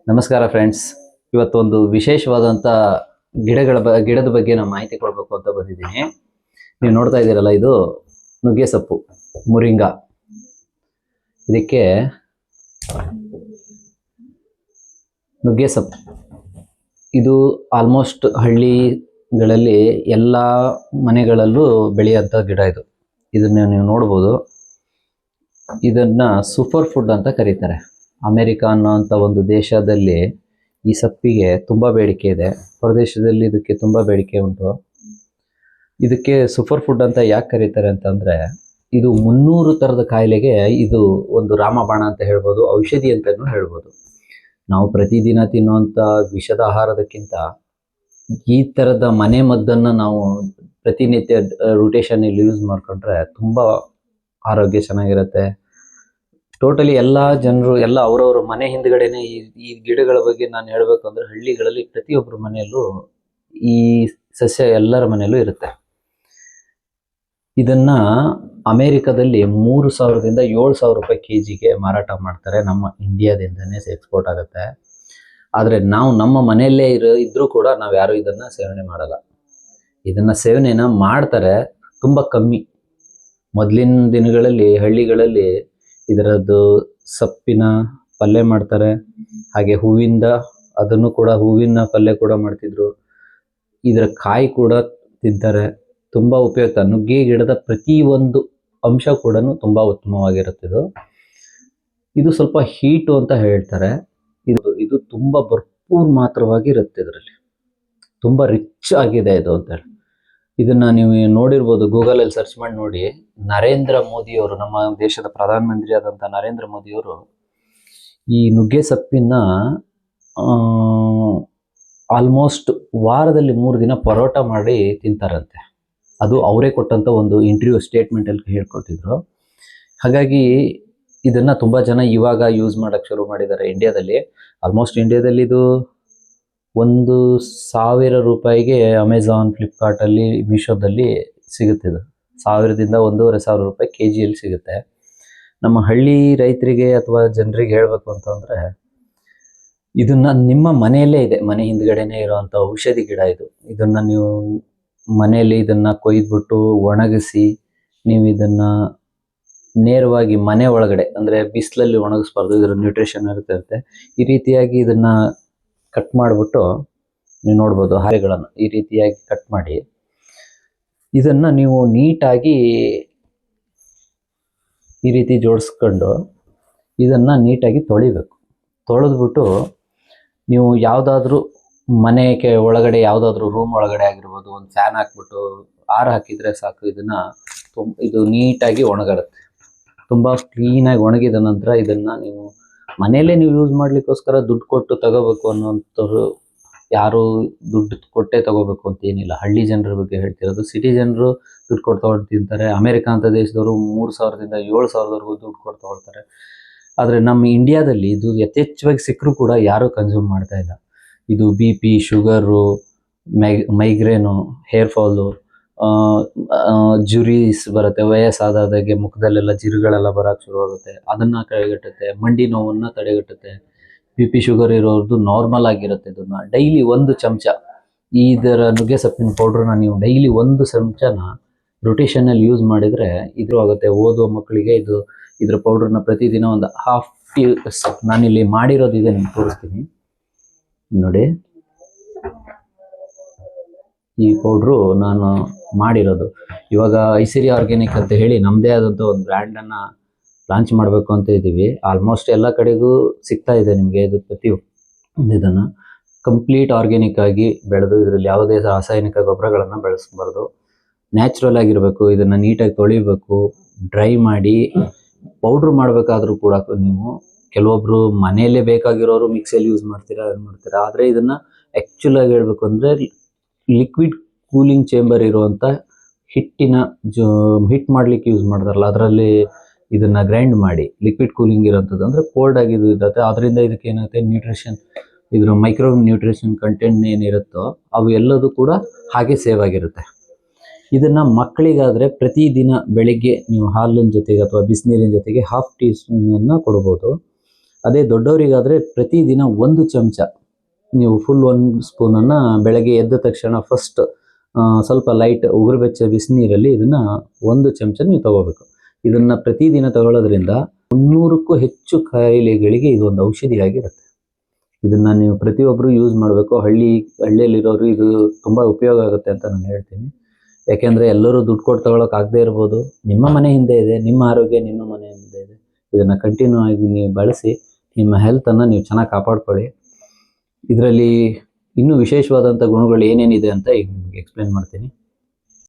ನಮಸ್ಕಾರ ಫ್ರೆಂಡ್ಸ್. ಇವತ್ತೊಂದು ವಿಶೇಷವಾದಂಥ ಗಿಡದ ಬಗ್ಗೆ ನಾನು ಮಾಹಿತಿ ಕೊಡಬೇಕು ಅಂತ ಬಂದಿದ್ದೀನಿ. ನೀವು ನೋಡ್ತಾ ಇದ್ದೀರಲ್ಲ, ಇದು ನುಗ್ಗೆ ಸೊಪ್ಪು, ಮುರಿಂಗಾ. ಇದಕ್ಕೆ ನುಗ್ಗೆ ಸೊಪ್ಪು ಇದು ಆಲ್ಮೋಸ್ಟ್ ಹಳ್ಳಿಗಳಲ್ಲಿ ಎಲ್ಲ ಮನೆಗಳಲ್ಲೂ ಬೆಳೆಯುವಂಥ ಗಿಡ ಇದು. ಇದನ್ನ ನೀವು ನೋಡ್ಬೋದು. ಇದನ್ನ ಸೂಪರ್ ಫುಡ್ ಅಂತ ಕರೀತಾರೆ. ಅಮೆರಿಕ ಅನ್ನೋಂಥ ಒಂದು ದೇಶದಲ್ಲಿ ಈ ಸೊಪ್ಪಿಗೆ ತುಂಬ ಬೇಡಿಕೆ ಇದೆ. ಹೊರದೇಶದಲ್ಲಿ ಇದಕ್ಕೆ ತುಂಬ ಬೇಡಿಕೆ ಉಂಟು. ಇದಕ್ಕೆ ಸೂಪರ್ ಫುಡ್ ಅಂತ ಯಾಕೆ ಕರೀತಾರೆ ಅಂತಂದರೆ, ಇದು 300 ಥರದ ಕಾಯಿಲೆಗೆ ಇದು ಒಂದು ರಾಮಬಾಣ ಅಂತ ಹೇಳ್ಬೋದು, ಔಷಧಿ ಅಂತಲೂ ಹೇಳ್ಬೋದು. ನಾವು ಪ್ರತಿದಿನ ತಿನ್ನುವಂಥ ವಿಷದ ಆಹಾರದಕ್ಕಿಂತ ಈ ಥರದ ಮನೆ ಮದ್ದನ್ನು ನಾವು ಪ್ರತಿನಿತ್ಯ ರೊಟೇಷನಲ್ಲಿ ಯೂಸ್ ಮಾಡಿಕೊಂಡ್ರೆ ತುಂಬ ಆರೋಗ್ಯ ಚೆನ್ನಾಗಿರುತ್ತೆ. ಟೋಟಲಿ ಎಲ್ಲ ಜನರು ಎಲ್ಲ ಅವರವ್ರ ಮನೆ ಹಿಂದ್ಗಡೆನೆ ಈ ಗಿಡಗಳ ಬಗ್ಗೆ ನಾನು ಹೇಳಬೇಕು ಅಂದರೆ, ಹಳ್ಳಿಗಳಲ್ಲಿ ಪ್ರತಿಯೊಬ್ಬರ ಮನೆಯಲ್ಲೂ ಈ ಸಸ್ಯ ಎಲ್ಲರ ಮನೆಯಲ್ಲೂ ಇರುತ್ತೆ. ಇದನ್ನ ಅಮೇರಿಕಾದಲ್ಲಿ 3,000ದಿಂದ 7,000 ರೂಪಾಯಿ ಕೆಜಿಗೆ ಮಾರಾಟ ಮಾಡ್ತಾರೆ. ನಮ್ಮ ಇಂಡಿಯಾದಿಂದನೇ ಎಕ್ಸ್ಪೋರ್ಟ್ ಆಗುತ್ತೆ. ಆದರೆ ನಾವು ನಮ್ಮ ಮನೆಯಲ್ಲೇ ಇದ್ರೂ ಕೂಡ ನಾವು ಯಾರು ಇದನ್ನ ಸೇವನೆ ಮಾಡಲ್ಲ. ಇದನ್ನ ಸೇವನೆನ ಮಾಡ್ತಾರೆ, ತುಂಬ ಕಮ್ಮಿ. ಮೊದಲಿನ ದಿನಗಳಲ್ಲಿ ಹಳ್ಳಿಗಳಲ್ಲಿ ಇದರದ್ದು ಸೊಪ್ಪಿನ ಪಲ್ಯ ಮಾಡ್ತಾರೆ. ಹಾಗೆ ಅದನ್ನು ಕೂಡ ಹೂವಿನ ಪಲ್ಯ ಕೂಡ ಮಾಡ್ತಿದ್ರು. ಇದರ ಕಾಯಿ ಕೂಡ ತಿಂತಾರೆ. ತುಂಬ ಉಪಯುಕ್ತ. ನುಗ್ಗೆ ಗಿಡದ ಪ್ರತಿಯೊಂದು ಅಂಶ ಕೂಡ ತುಂಬ ಉತ್ತಮವಾಗಿರುತ್ತೆ. ಇದು ಸ್ವಲ್ಪ ಹೀಟು ಅಂತ ಹೇಳ್ತಾರೆ. ಇದು ತುಂಬ ಭರ್ಪೂರ್ ಮಾತ್ರವಾಗಿ ಇರುತ್ತೆ. ಇದರಲ್ಲಿ ತುಂಬ ರಿಚ್ ಆಗಿದೆ ಇದು ಅಂತ ಹೇಳಿ. ಇದನ್ನ ನೀವು ನೋಡಿರ್ಬೋದು, ಗೂಗಲಲ್ಲಿ ಸರ್ಚ್ ಮಾಡಿ ನೋಡಿ. ನರೇಂದ್ರ ಮೋದಿಯವರು, ನಮ್ಮ ದೇಶದ ಪ್ರಧಾನಮಂತ್ರಿ ಆದಂಥ ನರೇಂದ್ರ ಮೋದಿಯವರು ಈ ನುಗ್ಗೆ ಸೊಪ್ಪಿನ ಆಲ್ಮೋಸ್ಟ್ ವಾರದಲ್ಲಿ 3 ದಿನ ಪರೋಟ ಮಾಡಿ ತಿಂತಾರಂತೆ. ಅದು ಅವರೇ ಕೊಟ್ಟಂಥ ಒಂದು ಇಂಟರ್ವ್ಯೂ ಸ್ಟೇಟ್ಮೆಂಟಲ್ಲಿ ಹೇಳ್ಕೊಟ್ಟಿದ್ರು. ಹಾಗಾಗಿ ಇದನ್ನ ತುಂಬ ಜನ ಇವಾಗ ಯೂಸ್ ಮಾಡೋಕ್ಕೆ ಶುರು ಮಾಡಿದ್ದಾರೆ ಇಂಡಿಯಾದಲ್ಲಿ. ಆಲ್ಮೋಸ್ಟ್ ಇಂಡಿಯಾದಲ್ಲಿ ಇದು 1,000 ರೂಪಾಯಿಗೆ ಅಮೆಝಾನ್, ಫ್ಲಿಪ್ಕಾರ್ಟಲ್ಲಿ, ಮೀಶೋದಲ್ಲಿ ಸಿಗುತ್ತೆ. ಇದು 1,000ದಿಂದ 1,500 ರೂಪಾಯಿ ಕೆಜಿಯಲ್ಲಿ ಸಿಗುತ್ತೆ. ನಮ್ಮ ಹಳ್ಳಿ ರೈತರಿಗೆ ಅಥವಾ ಜನರಿಗೆ ಹೇಳಬೇಕು ಅಂತಂದರೆ, ಇದನ್ನ ನಿಮ್ಮ ಮನೆಯಲ್ಲೇ ಇದೆ, ಮನೆ ಹಿಂದ್ಗಡೆನೇ ಇರೋವಂಥ ಔಷಧಿ ಗಿಡ ಇದು. ಇದನ್ನ ನೀವು ಮನೆಯಲ್ಲಿ ಇದನ್ನ ಕೊಯ್ದುಬಿಟ್ಟು ಒಣಗಿಸಿ ನೀವು ಇದನ್ನ ನೇರವಾಗಿ ಮನೆ ಒಳಗಡೆ, ಅಂದರೆ ಬಿಸಿಲಲ್ಲಿ ಒಣಗಿಸ್ಬಾರ್ದು, ಇದರ ನ್ಯೂಟ್ರಿಷನ್ ಇರುತ್ತೆ. ಈ ರೀತಿಯಾಗಿ ಇದನ್ನ ಕಟ್ ಮಾಡಿಬಿಟ್ಟು ನೀವು ನೋಡ್ಬೋದು, ಹಾರೆಗಳನ್ನು ಈ ರೀತಿಯಾಗಿ ಕಟ್ ಮಾಡಿ ಇದನ್ನು ನೀವು ನೀಟಾಗಿ ಈ ರೀತಿ ಜೋಡಿಸ್ಕೊಂಡು ಇದನ್ನು ನೀಟಾಗಿ ತೊಳಿಬೇಕು. ತೊಳೆದ್ಬಿಟ್ಟು ನೀವು ಯಾವುದಾದ್ರೂ ಮನೆಗೆ ಒಳಗಡೆ, ಯಾವುದಾದ್ರೂ ರೂಮ್ ಒಳಗಡೆ ಆಗಿರ್ಬೋದು, ಒಂದು ಫ್ಯಾನ್ ಹಾಕ್ಬಿಟ್ಟು ಹಾಕಿದರೆ ಸಾಕು. ಇದು ನೀಟಾಗಿ ಒಣಗಿರುತ್ತೆ. ತುಂಬ ಕ್ಲೀನಾಗಿ ಒಣಗಿದ ನಂತರ ಇದನ್ನು ನೀವು ಮನೆಯಲ್ಲೇ ನೀವು ಯೂಸ್ ಮಾಡಲಿಕ್ಕೋಸ್ಕರ ದುಡ್ಡು ಕೊಟ್ಟು ತಗೋಬೇಕು ಅನ್ನೋಂಥವ್ರು ಯಾರು ದುಡ್ಡು ಕೊಟ್ಟೇ ತಗೋಬೇಕು ಅಂತ ಏನಿಲ್ಲ. ಹಳ್ಳಿ ಜನರ ಬಗ್ಗೆ ಹೇಳ್ತಿರೋದು. ಸಿಟಿ ಜನರು ದುಡ್ಡು ಕೊಟ್ಟು ತಗೊಂಡು ತಿಂತಾರೆ. ಅಮೆರಿಕ ಅಂತ ದೇಶದವರು 3,000ದಿಂದ 7,000ವರೆಗೂ ದುಡ್ಡು ಕೊಟ್ಟು ತಗೊಳ್ತಾರೆ. ಆದರೆ ನಮ್ಮ ಇಂಡಿಯಾದಲ್ಲಿ ಇದು ಯಥೇಚ್ಛವಾಗಿ ಸಿಕ್ಕರೂ ಕೂಡ ಯಾರೂ ಕನ್ಸ್ಯೂಮ್ ಮಾಡ್ತಾ ಇಲ್ಲ. ಇದು BP, sugar, migraine, hair fall, ಜುರೀಸ್ ಬರುತ್ತೆ. ವಯಸ್ಸಾದಾಗೆ ಮುಖದಲ್ಲೆಲ್ಲ ಜಿರುಗಳೆಲ್ಲ ಬರೋಕ್ಕೆ ಶುರುವಾಗುತ್ತೆ. ಅದನ್ನು ತಡೆಗಟ್ಟುತ್ತೆ. ಮಂಡಿ ನೋವನ್ನು ತಡೆಗಟ್ಟುತ್ತೆ. BP, ಶುಗರ್ ಇರೋರ್ದು ನಾರ್ಮಲ್ ಆಗಿರುತ್ತೆ. ಇದನ್ನು ಡೈಲಿ 1 ಚಮಚ ಇದರ ನುಗ್ಗೆ ಸೊಪ್ಪಿನ ಪೌಡ್ರನ್ನ ನೀವು ಡೈಲಿ 1 ಚಮಚನ ರೊಟೇಷನಲ್ಲಿ ಯೂಸ್ ಮಾಡಿದರೆ ಇದ್ರ ಆಗುತ್ತೆ. ಓದುವ ಮಕ್ಕಳಿಗೆ ಇದ್ರ ಪೌಡ್ರನ್ನ ಪ್ರತಿದಿನ ಒಂದು ಹಾಫ್ ಟೀ, ನಾನಿಲ್ಲಿ ಮಾಡಿರೋದು ಇದೆ, ನಿಮ್ಗೆ ತೋರಿಸ್ತೀನಿ ನೋಡಿ. ಈ ಪೌಡ್ರು ನಾನು ಮಾಡಿರೋದು. ಇವಾಗ ಐಸಿರಿ ಆರ್ಗ್ಯಾನಿಕ್ ಅಂತ ಹೇಳಿ ನಮ್ಮದೇ ಆದಂಥ ಒಂದು ಬ್ರ್ಯಾಂಡನ್ನು ಲಾಂಚ್ ಮಾಡಬೇಕು ಅಂತ ಇದ್ದೀವಿ. ಆಲ್ಮೋಸ್ಟ್ ಎಲ್ಲ ಕಡೆಗೂ ಸಿಗ್ತಾ ಇದೆ ನಿಮಗೆ. ಇದು ಇದನ್ನು ಕಂಪ್ಲೀಟ್ ಆರ್ಗ್ಯಾನಿಕ್ ಆಗಿ ಬೆಳೆದು, ಇದರಲ್ಲಿ ಯಾವುದೇ ರಾಸಾಯನಿಕ ಗೊಬ್ಬರಗಳನ್ನು ಬೆಳೆಸಬಾರ್ದು. ನ್ಯಾಚುರಲ್ ಆಗಿರಬೇಕು. ಇದನ್ನು ನೀಟಾಗಿ ತೊಳಿಬೇಕು, ಡ್ರೈ ಮಾಡಿ ಪೌಡ್ರ್ ಮಾಡಬೇಕಾದ್ರೂ ಕೂಡ ನೀವು ಕೆಲವೊಬ್ಬರು ಮನೆಯಲ್ಲೇ ಬೇಕಾಗಿರೋರು ಮಿಕ್ಸಿಯಲ್ಲಿ ಯೂಸ್ ಮಾಡ್ತೀರಾ, ಆದರೆ ಇದನ್ನು ಆ್ಯಕ್ಚುಲಾಗಿ ಹೇಳಬೇಕು ಅಂದರೆ ಲಿಕ್ವಿಡ್ ಕೂಲಿಂಗ್ ಚೇಂಬರ್ ಇರುವಂಥ ಹಿಟ್ ಮಾಡಲಿಕ್ಕೆ ಯೂಸ್ ಮಾಡ್ತಾರಲ್ಲ, ಅದರಲ್ಲಿ ಇದನ್ನು ಗ್ರೈಂಡ್ ಮಾಡಿ ಲಿಕ್ವಿಡ್ ಕೂಲಿಂಗ್ ಇರೋಂಥದ್ದು, ಅಂದರೆ ಕೋಲ್ಡ್ ಆಗಿದ್ದು ಇರುತ್ತೆ. ಅದರಿಂದ ಇದಕ್ಕೆ ಏನಾಗುತ್ತೆ, ನ್ಯೂಟ್ರಿಷನ್, ಇದರ ಮೈಕ್ರೋ ನ್ಯೂಟ್ರಿಷನ್ ಕಂಟೆಂಟ್ ಏನಿರುತ್ತೋ ಅವು ಎಲ್ಲದೂ ಕೂಡ ಹಾಗೆ ಸೇವ್ ಆಗಿರುತ್ತೆ. ಇದನ್ನು ಮಕ್ಕಳಿಗಾದರೆ ಪ್ರತಿದಿನ ಬೆಳಿಗ್ಗೆ ನೀವು ಹಾಲಿನ ಜೊತೆಗೆ ಅಥವಾ ಬಿಸಿನೀರಿನ ಜೊತೆಗೆ ½ ಟೀ ಸ್ಪೂನನ್ನು ಕೊಡ್ಬೋದು. ಅದೇ ದೊಡ್ಡವರಿಗಾದರೆ ಪ್ರತಿದಿನ 1 ಚಮಚ ನೀವು ಫುಲ್ 1 ಸ್ಪೂನನ್ನು ಬೆಳಗ್ಗೆ ಎದ್ದ ತಕ್ಷಣ ಫಸ್ಟ್ ಸ್ವಲ್ಪ ಲೈಟ್ ಉಗುರು ಬೆಚ್ಚ ಬಿಸಿನೀರಲ್ಲಿ ಇದನ್ನು 1 ಚಮಚ ನೀವು ತಗೋಬೇಕು. ಇದನ್ನು ಪ್ರತಿದಿನ ತಗೊಳ್ಳೋದ್ರಿಂದ 300ಕ್ಕೂ ಹೆಚ್ಚು ಕಾಯಿಲೆಗಳಿಗೆ ಇದೊಂದು ಔಷಧಿಯಾಗಿರುತ್ತೆ. ಇದನ್ನು ನೀವು ಪ್ರತಿಯೊಬ್ಬರು ಯೂಸ್ ಮಾಡಬೇಕು. ಹಳ್ಳಿಯಲ್ಲಿರೋರು ಇದು ತುಂಬ ಉಪಯೋಗ ಆಗುತ್ತೆ ಅಂತ ನಾನು ಹೇಳ್ತೀನಿ. ಯಾಕೆಂದರೆ ಎಲ್ಲರೂ ದುಡ್ಡು ಕೊಟ್ಟು ತಗೊಳಕ್ಕಾಗದೇ ಇರ್ಬೋದು. ನಿಮ್ಮ ಮನೆ ಹಿಂದೆ ಇದೆ, ನಿಮ್ಮ ಆರೋಗ್ಯ ನಿಮ್ಮ ಮನೆ ಹಿಂದೆ ಇದೆ. ಇದನ್ನು ಕಂಟಿನ್ಯೂ ಆಗಿ ನೀವು ಬಳಸಿ ನಿಮ್ಮ ಹೆಲ್ತನ್ನು ನೀವು ಚೆನ್ನಾಗಿ ಕಾಪಾಡ್ಕೊಳ್ಳಿ. ಇದರಲ್ಲಿ ಇನ್ನೂ ವಿಶೇಷವಾದಂಥ ಗುಣಗಳು ಏನೇನಿದೆ ಅಂತ ಈಗ ನಿಮಗೆ ಎಕ್ಸ್ಪ್ಲೇನ್ ಮಾಡ್ತೀನಿ.